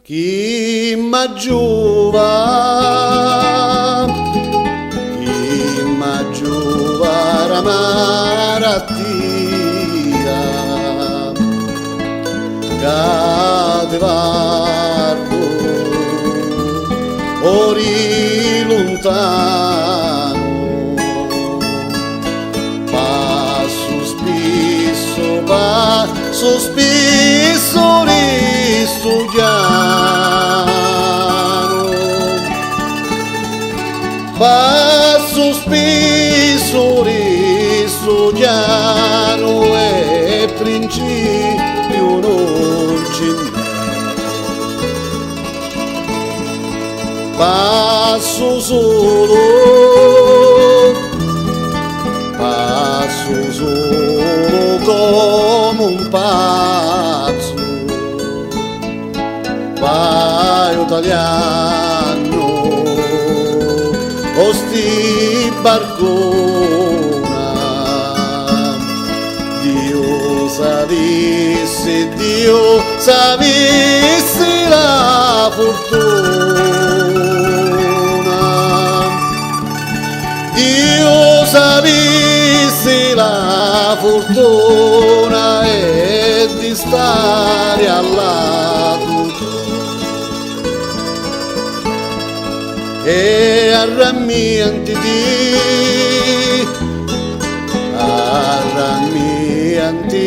Chi m'aggiuva, la malattia, cadevardo, ori lontano, passo spisso ristudiano, passo spisso ristudiano e principio non c'è. Passo solo come un pazzo, paio italiano, osti barcona, Dio savisse la fortuna, Dio savisse la fortuna e di stare al lato e arrammianti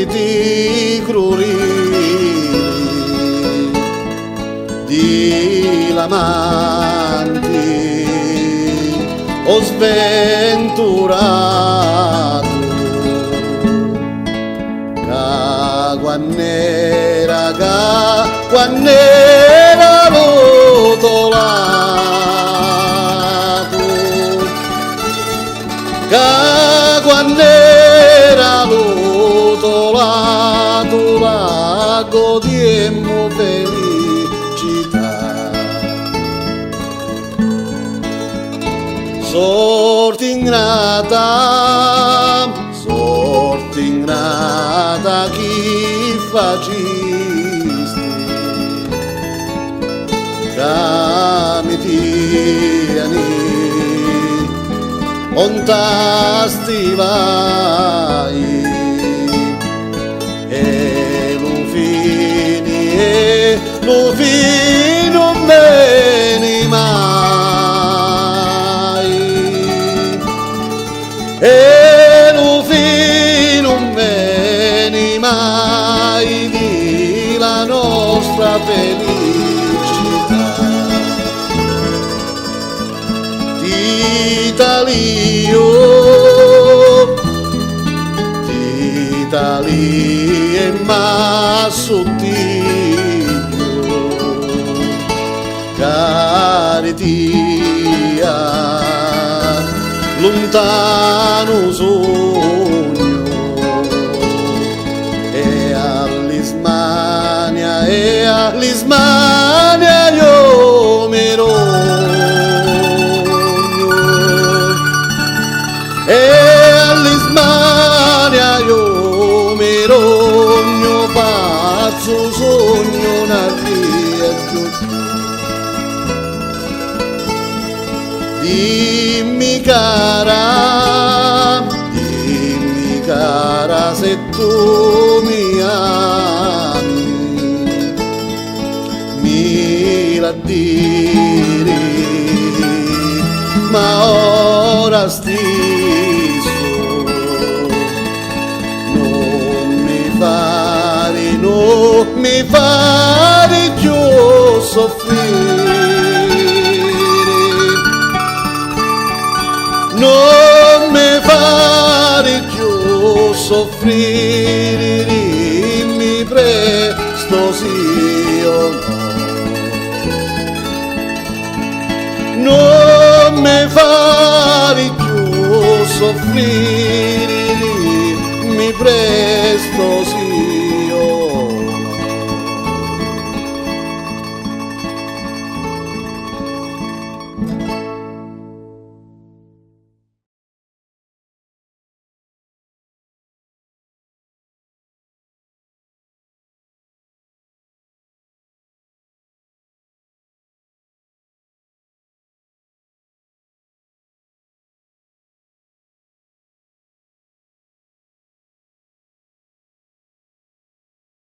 di crurili di lamanti o sventurato quann'era rotolato, quann'era rotolato la godiemmo felicità. Sorti ingrata chi facisti, camitiani, ontasti vai, e lo fini non veni mai, e lo fini non veni mai di la nostra felicità. D'Italia e ma sottiglio, caritia, lontano sogno, e all'Ismania io mi rogno, e all'Ismania io mi rogno, pazzo sogno una rietto. Dimmi cara se tu mi ami, mi la dire, ma ora stesso non mi fare più soffrire. Non mi fare più soffrire, dimmi presto sì o no. Non mi fare più soffrire, dimmi presto sì